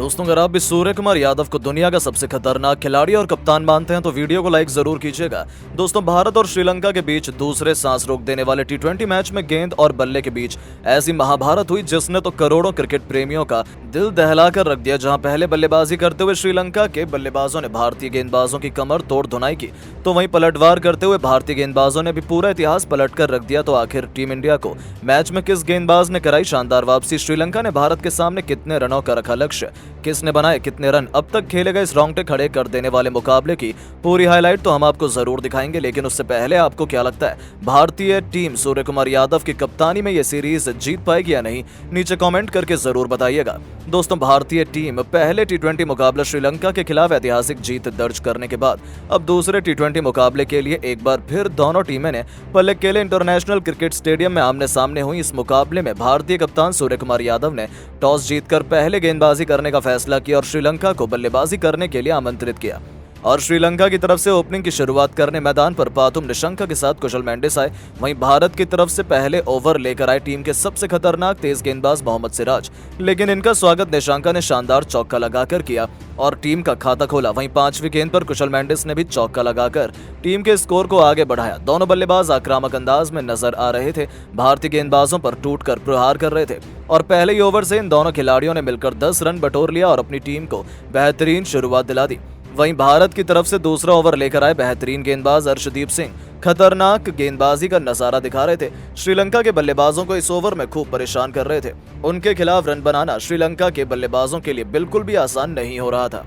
दोस्तों, अगर आप भी सूर्य कुमार यादव को दुनिया का सबसे खतरनाक खिलाड़ी और कप्तान मानते हैं तो वीडियो को लाइक जरूर कीजिएगा। दोस्तों, भारत और श्रीलंका के बीच दूसरे सांस रोक देने वाले टी20 मैच में गेंद और बल्ले के बीच ऐसी महाभारत हुई जिसने तो करोड़ों क्रिकेट प्रेमियों का दिल दहला कर रख दिया। जहां पहले बल्लेबाजी करते हुए श्रीलंका के बल्लेबाजों ने भारतीय गेंदबाजों की कमर तोड़ धुनाई की, तो वहीं पलटवार करते हुए भारतीय गेंदबाजों ने भी पूरा इतिहास पलट कर रख दिया। तो आखिर टीम इंडिया को मैच में किस गेंदबाज ने कराई शानदार वापसी, श्रीलंका ने भारत के सामने कितने रनों का रखा लक्ष्य, किसने बनाए कितने रन, अब तक खेले गए इस रोंगटे खड़े कर देने वाले मुकाबले की पूरी हाईलाइट तो हम आपको जरूर दिखाएंगे। लेकिन उससे पहले आपको क्या लगता है, भारतीय टीम सूर्य कुमार यादव की कप्तानी में ये सीरीज जीत पाएगी या नहीं, नीचे कमेंट करके जरूर बताइएगा। दोस्तों, भारतीय टीम पहले टी20 मुकाबला श्रीलंका के खिलाफ ऐतिहासिक जीत दर्ज करने के बाद अब दूसरे टी20 मुकाबले के लिए एक बार फिर दोनों टीमें ने पल्लेकेले इंटरनेशनल क्रिकेट स्टेडियम में आमने सामने हुई। इस मुकाबले में भारतीय कप्तान सूर्य कुमार यादव ने टॉस जीतकर पहले गेंदबाजी करने का फैसला किया और श्रीलंका को बल्लेबाजी करने के लिए आमंत्रित किया। और श्रीलंका की तरफ से ओपनिंग की शुरुआत करने मैदान पर पातुम निशंका के साथ कुशल मेंडिस आए। वहीं भारत की तरफ से पहले ओवर लेकर आए टीम के सबसे खतरनाक तेज गेंदबाज मोहम्मद सिराज, लेकिन इनका स्वागत निशंका ने शानदार चौका लगाकर किया और टीम का खाता खोला। वहीं पांचवी गेंद पर कुशल मेंडिस ने भी चौका लगाकर टीम के स्कोर को आगे बढ़ाया। दोनों बल्लेबाज आक्रामक अंदाज में नजर आ रहे थे, भारतीय गेंदबाजों पर टूटकर प्रहार कर रहे थे और पहले ही ओवर से इन दोनों खिलाड़ियों ने मिलकर 10 रन बटोर लिया और अपनी टीम को बेहतरीन शुरुआत दिला दी। वहीं भारत की तरफ से दूसरा ओवर लेकर आए बेहतरीन गेंदबाज अर्शदीप सिंह खतरनाक गेंदबाजी का नजारा दिखा रहे थे। श्रीलंका के बल्लेबाजों को इस ओवर में खूब परेशान कर रहे थे। उनके खिलाफ रन बनाना श्रीलंका के बल्लेबाजों के लिए बिल्कुल भी आसान नहीं हो रहा था।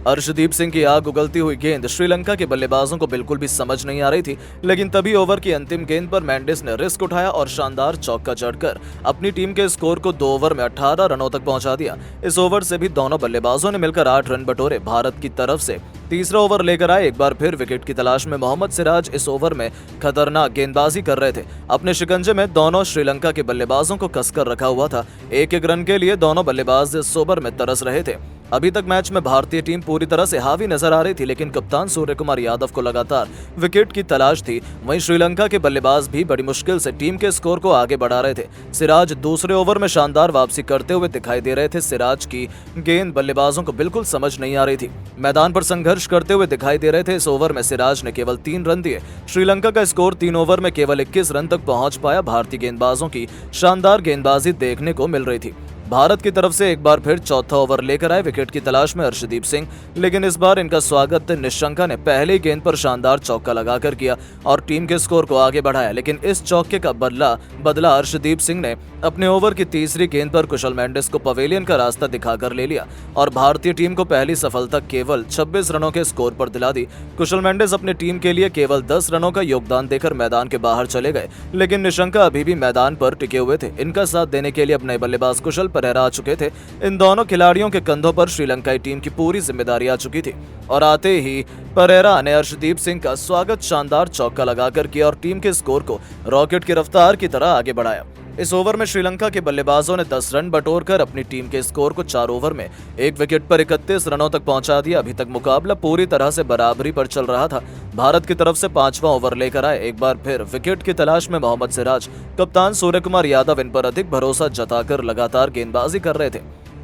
अर्शदीप सिंह की आग उगलती हुई गेंद श्रीलंका के बल्लेबाजों को बिल्कुल भी समझ नहीं आ रही थी, लेकिन तभी ओवर की अंतिम गेंद पर मेंडिस ने रिस्क उठाया और शानदार चौका जड़कर अपनी टीम के स्कोर को 2 ओवर में 18 रनों तक पहुंचा दिया। इस ओवर से भी दोनों बल्लेबाजों ने मिलकर 8 रन बटोरे। भारत की तरफ से तीसरा ओवर लेकर आए एक बार फिर विकेट की तलाश में मोहम्मद सिराज इस ओवर में खतरनाक गेंदबाजी कर रहे थे। अपने शिकंजे में दोनों श्रीलंका के बल्लेबाजों को कसकर रखा हुआ था। एक एक रन के लिए दोनों बल्लेबाज इस ओवर में तरस रहे थे। अभी तक मैच में भारतीय टीम पूरी तरह से हावी नजर आ रही थी, लेकिन कप्तान सूर्य कुमार यादव को लगातार विकेट की तलाश थी। वहीं श्रीलंका के बल्लेबाज भी बड़ी मुश्किल से टीम के स्कोर को आगे बढ़ा रहे थे। सिराज दूसरे ओवर में शानदार वापसी करते हुए दिखाई दे रहे थे। सिराज की गेंद बल्लेबाजों को बिल्कुल समझ नहीं आ रही थी, मैदान पर संघर्ष करते हुए दिखाई दे रहे थे। इस ओवर में सिराज ने केवल 3 रन दिए। श्रीलंका का स्कोर 3 ओवर में केवल 21 रन तक पहुंच पाया। भारतीय गेंदबाजों की शानदार गेंदबाजी देखने को मिल रही थी। भारत की तरफ से एक बार फिर चौथा ओवर लेकर आए विकेट की तलाश में अर्शदीप सिंह, लेकिन इस बार इनका स्वागत निशंका ने पहले गेंद पर शानदार चौका लगाकर किया और टीम के स्कोर को आगे बढ़ाया। लेकिन इस चौके का बदला अर्शदीप सिंह ने अपने ओवर की तीसरी गेंद पर कुशल मेंडिस को पवेलियन का रास्ता दिखाकर ले लिया और भारतीय टीम को पहली सफलता केवल 26 रनों के स्कोर पर दिला दी। कुशल मेंडिस अपनी टीम के लिए केवल 10 रनों का योगदान देकर मैदान के बाहर चले गए, लेकिन निशंका अभी भी मैदान पर टिके हुए थे। इनका साथ देने के लिए अपने बल्लेबाज कुशल परेरा आ चुके थे। इन दोनों खिलाड़ियों के कंधों पर श्रीलंकाई टीम की पूरी जिम्मेदारी आ चुकी थी और आते ही परेरा ने अर्शदीप सिंह का स्वागत शानदार चौका लगाकर किया और टीम के स्कोर को रॉकेट की रफ्तार की तरह आगे बढ़ाया। इस ओवर में श्रीलंका के बल्लेबाजों ने 10 रन बटोरकर अपनी टीम के स्कोर को 4 ओवर में 1 विकेट पर 31 रनों तक पहुंचा दिया। अभी तक मुकाबला पूरी तरह से बराबरी पर चल रहा था। भारत की तरफ से 5वां ओवर लेकर आए एक बार फिर विकेट की तलाश में मोहम्मद सिराज। कप्तान सूर्य कुमार यादव इन पर अधिक भरोसा जताकर लगातार गेंदबाजी कर रहे थे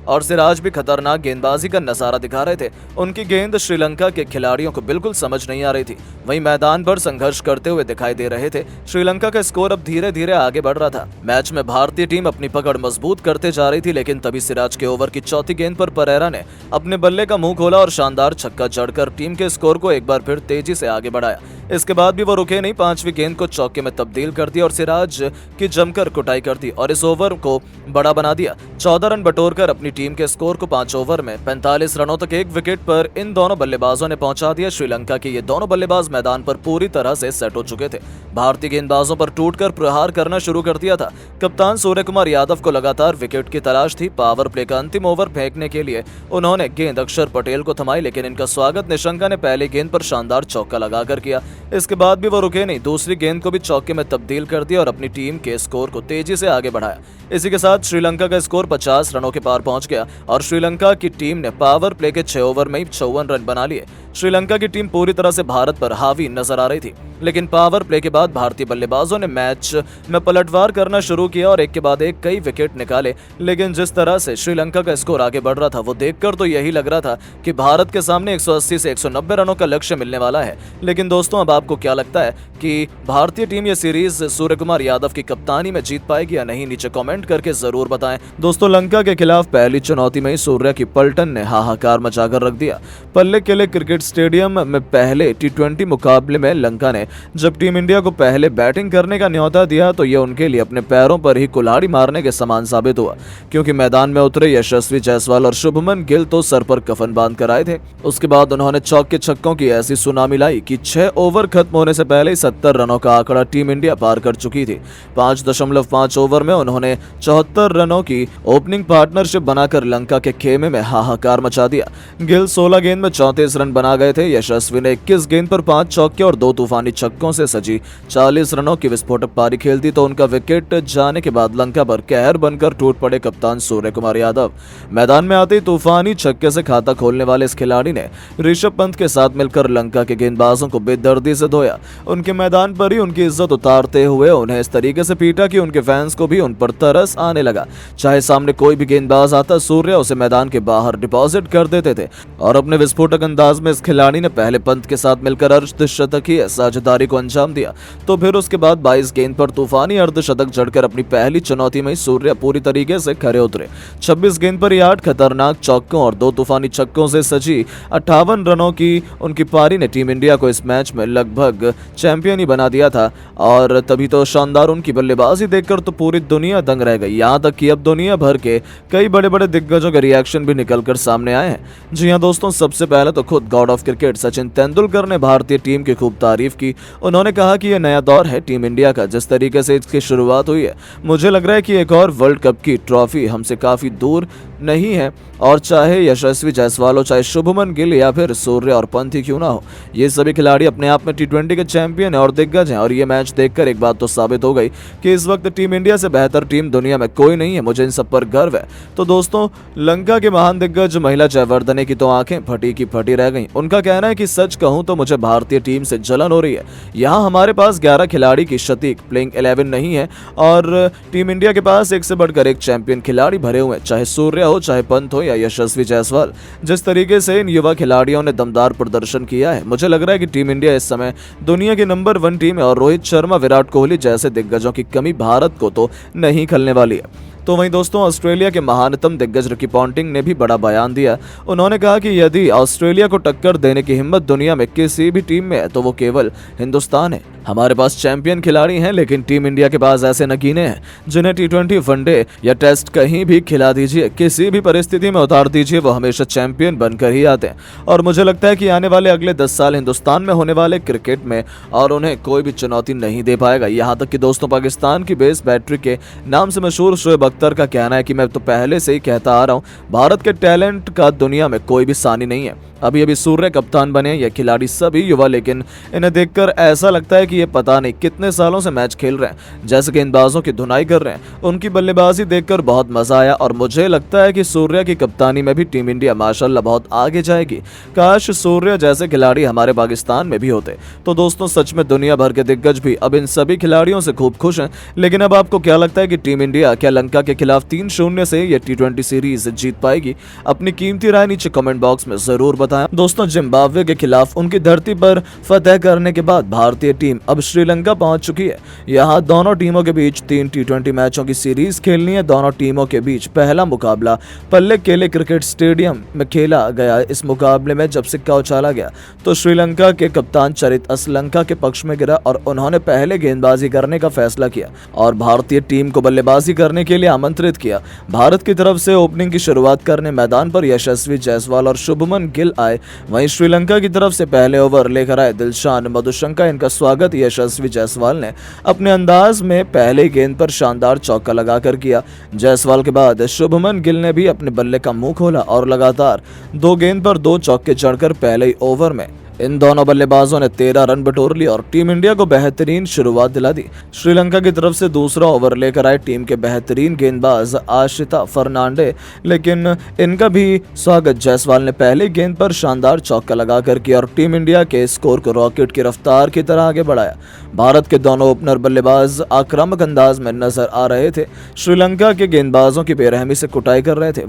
और सिराज भी खतरनाक गेंदबाजी का नजारा दिखा रहे थे। उनकी गेंद श्रीलंका के खिलाड़ियों को बिल्कुल समझ नहीं आ रही थी। वहीं मैदान पर संघर्ष करते हुए दिखाई दे रहे थे। श्रीलंका का स्कोर अब धीरे धीरे आगे बढ़ रहा था। मैच में भारतीय टीम अपनी पकड़ मजबूत करते जा रही थी, लेकिन तभी सिराज के ओवर की चौथी गेंद पर परेरा ने अपने बल्ले का मुंह खोला और शानदार छक्का जड़कर टीम के स्कोर को एक बार फिर तेजी से आगे बढ़ाया। इसके बाद भी वो रुके नहीं, 5वीं गेंद को चौके में तब्दील कर दिया और सिराज की जमकर कुटाई कर दी और इस ओवर को बड़ा बना दिया। 14 रन बटोरकर अपनी टीम के स्कोर को 5 ओवर में 45 रनों तक 1 विकेट पर इन दोनों बल्लेबाजों ने पहुंचा दिया। श्रीलंका के ये दोनों बल्लेबाज मैदान पर पूरी तरह से सेट हो चुके थे। भारतीय गेंदबाजों पर टूटकर प्रहार करना शुरू कर दिया था। कप्तान सूर्य कुमार यादव को लगातार विकेट की तलाश थी। पावर प्ले का अंतिम ओवर फेंकने के लिए उन्होंने गेंद अक्षर पटेल को थमाई, लेकिन इनका स्वागत निशंका ने पहली गेंद पर शानदार चौका लगाकर किया। इसके बाद भी वो रुके नहीं, दूसरी गेंद को भी चौके में तब्दील कर दिया और अपनी टीम के स्कोर को तेजी से आगे बढ़ाया। इसी के साथ श्रीलंका का स्कोर 50 रनों के पार पहुंच पहुंच गया और श्रीलंका की टीम ने पावर प्ले के 6 ओवर में ही 54 रन बना लिए। श्रीलंका की टीम पूरी तरह से भारत पर हावी नजर आ रही थी, लेकिन पावर प्ले के बाद भारतीय बल्लेबाजों ने मैच में पलटवार करना शुरू किया और एक के बाद एक कई विकेट निकाले। लेकिन जिस तरह से श्रीलंका का स्कोर आगे बढ़ रहा था वो देखकर तो यही लग रहा था कि भारत के सामने 180 से 190 रनों का लक्ष्य मिलने वाला है। लेकिन दोस्तों, अब आपको क्या लगता है कि भारतीय टीम ये सीरीज सूर्यकुमार यादव की कप्तानी में जीत पाएगी या नहीं? नीचे कमेंट करके जरूर बताएं। दोस्तों, लंका के खिलाफ पहली चुनौती में ही सूर्या की पलटन ने हाहाकार मचाकर रख दिया। पल्ले किले क्रिकेट स्टेडियम में पहले T20 मुकाबले में लंका ने जब टीम इंडिया को पहले बैटिंग करने का न्योता दिया तो यह उनके लिए अपने पैरों पर ही कुल्हाड़ी मारने के समान साबित हुआ, क्योंकि मैदान में उतरे यशस्वी जायसवाल और शुभमन गिल तो सर पर कफन बांध कर आए थे। उसके बाद उन्होंने चौके छक्कों की ऐसी सुनामी लाई कि 6 ओवर खत्म होने से पहले ही 70 रनों का आंकड़ा टीम इंडिया पार कर चुकी थी। 5.5 ओवर में उन्होंने 74 रनों की ओपनिंग पार्टनरशिप बनाकर लंका के खेमे में हाहाकार मचा दिया। गिल 16 गेंद में 34 रन बना गए थे। यशस्वी ने 21 गेंद पर 5 चौके और 2 तूफानी छक्कों से सजी 40 रनों की विस्फोटक पारी खेल दी तो उनका विकेट जाने के बाद लंका पर कहर बनकर टूट पड़े कप्तान सूर्यकुमार यादव। मैदान में आते ही तूफानी छक्के से खाता खोलने वाले इस खिलाड़ी ने ऋषभ पंत के साथ मिलकर लंका के गेंदबाजों को बेदर्दी से धोया। उनके मैदान पर ही उनकी इज्जत उतारते हुए उन्हें इस तरीके से पीटा कि उनके फैंस को भी उन पर तरस आने लगा। चाहे सामने कोई भी गेंदबाज आता, सूर्या उसे मैदान के बाहर डिपॉजिट कर देते थे और अपने विस्फोटक अंदाज में इस खिलाड़ी ने पहले पंत के साथ मिलकर अर्धशतकीय साझेदारी को अंजाम दिया तो फिर उसके बाद 22 गेंद पर तूफानी अर्धशतक जड़कर अपनी पहली चुनौती में सूर्या पूरी तरीके से खरे उतरे। 26 गेंद पर 8 खतरनाक चौकों और 2 तूफानी छक्कों से सजी 58 रनों की उनकी पारी ने टीम इंडिया को इस मैच में लगभग चैंपियन ही बना दिया था। और तभी तो शानदार उनकी बल्लेबाजी देखकर तो पूरी दुनिया दंग रह गई। यहाँ तक कि अब दुनिया भर के कई बड़े बड़े दिग्गजों के रिएक्शन भी निकलकर सामने आए हैं। जी हाँ दोस्तों, सबसे पहले तो खुद God of cricket Sachin Tendulkar ने भारतीय टीम की खूब तारीफ की। उन्होंने कहा कि यह नया दौर है टीम इंडिया का। जिस तरीके से इसकी शुरुआत हुई है, मुझे लग रहा है कि एक और वर्ल्ड कप की ट्रॉफी हमसे काफी दूर नहीं है। और चाहे यशस्वी जायसवाल हो, चाहे शुभमन गिल या फिर सूर्या और पंत ही क्यों ना हो, ये सभी खिलाड़ी अपने आप में T20 के चैंपियन हैं और दिग्गज हैं। और ये मैच देखकर एक बात तो साबित हो गई कि इस वक्त टीम इंडिया से बेहतर टीम दुनिया में कोई नहीं है। मुझे इन सब पर गर्व है। तो दोस्तों, लंका के महान दिग्गज महिला जयवर्धने की तो आंखें फटी की फटी रह गईं। उनका कहना है कि सच कहूं तो मुझे भारतीय टीम से जलन हो रही है। यहाँ हमारे पास 11 खिलाड़ी की सटीक प्लेइंग 11 नहीं है और टीम इंडिया के पास एक से बढ़कर एक चैंपियन खिलाड़ी भरे हुए हैं, चाहे सूर्या हो, चाहे पंत हो या यशस्वी जायसवाल। जिस तरीके से इन युवा खिलाड़ियों ने दमदार प्रदर्शन किया है, मुझे लग रहा है कि टीम इंडिया इस समय दुनिया की नंबर 1 टीम है और रोहित शर्मा, विराट कोहली जैसे दिग्गजों की कमी भारत को तो नहीं खलने वाली है। तो वहीं दोस्तों, ऑस्ट्रेलिया के महानतम दिग्गज रिकी पॉन्टिंग ने भी बड़ा बयान दिया। उन्होंने कहा कि यदि ऑस्ट्रेलिया को टक्कर देने की हिम्मत दुनिया में किसी भी टीम में है तो वो केवल हिंदुस्तान है। हमारे पास चैंपियन खिलाड़ी हैं, लेकिन टीम इंडिया के पास ऐसे नगीने हैं जिन्हें T20 वनडे या टेस्ट कहीं भी खिला दीजिए, किसी भी परिस्थिति में उतार दीजिए, वो हमेशा चैंपियन बनकर ही आते हैं। और मुझे लगता है कि आने वाले अगले 10 साल हिंदुस्तान में होने वाले क्रिकेट में और उन्हें कोई भी चुनौती नहीं दे पाएगा। यहाँ तक कि दोस्तों, पाकिस्तान की बेस बैटरी के नाम से मशहूर शोएब अख्तर का कहना है कि मैं तो पहले से ही कहता आ रहा हूँ, भारत के टैलेंट का दुनिया में कोई भी सानी नहीं है। अभी सूर्य कप्तान बने ये खिलाड़ी सभी युवा, लेकिन इन्हें देखकर ऐसा लगता है कि ये पता नहीं कितने सालों से मैच खेल रहे हैं, जैसे गेंदबाजों की धुनाई कर रहे हैं। उनकी बल्लेबाजी देखकर बहुत मजा आया और मुझे लगता है कि सूर्या की कप्तानी में भी टीम इंडिया माशाल्लाह बहुत आगे जाएगी। काश सूर्या जैसे खिलाड़ी हमारे पाकिस्तान में भी होते। तो दोस्तों, सच में दुनिया भर के दिग्गज भी अब इन सभी खिलाड़ियों से खूब खुश हैं। लेकिन अब आपको क्या लगता है कि टीम इंडिया क्या लंका के खिलाफ 3-0 से ये T20 सीरीज जीत पाएगी? अपनी कीमती राय नीचे कमेंट बॉक्स में जरूर बताएं। दोस्तों, जिम्बाब्वे के खिलाफ उनकी धरती पर फतह करने के बाद भारतीय टीम अब श्रीलंका पहुंच चुकी है। यहाँ दोनों टीमों के बीच 3 T20 मैचों की सीरीज खेलनी है। दोनों टीमों के बीच पहला मुकाबला पल्ले केले क्रिकेट स्टेडियम में खेला गया। इस मुकाबले में जब सिक्का उछाला गया तो श्रीलंका के कप्तान चरित असलंका के पक्ष में गिरा और उन्होंने पहले गेंदबाजी करने का फैसला किया और भारतीय टीम को बल्लेबाजी करने के लिए आमंत्रित किया। भारत की तरफ से ओपनिंग की शुरुआत करने मैदान पर यशस्वी जायसवाल और शुभमन गिल आए। वहीं श्रीलंका की तरफ से पहले ओवर लेकर आए दिलशान मधुशंका। इनका स्वागत यशस्वी जायसवाल ने अपने अंदाज में पहले गेंद पर शानदार चौका लगाकर किया। जायसवाल के बाद शुभमन गिल ने भी अपने बल्ले का मुंह खोला और लगातार 2 गेंद पर 2 चौके जड़कर पहले ही ओवर में इन दोनों बल्लेबाजों ने 13 रन बटोर लिए और टीम इंडिया को बेहतरीन शुरुआत दिला दी। श्रीलंका की तरफ से दूसरा ओवर लेकर आए टीम के बेहतरीन गेंदबाज आशिता फर्नांडे, लेकिन इनका भी स्वागत जायसवाल ने पहली गेंद पर शानदार चौका लगाकर किया और टीम इंडिया के स्कोर को रॉकेट की रफ्तार की तरह आगे बढ़ाया। भारत के दोनों ओपनर बल्लेबाज आक्रामक अंदाज में नजर आ रहे थे, श्रीलंका के गेंदबाजों की बेरहमी से कुटाई कर रहे थे।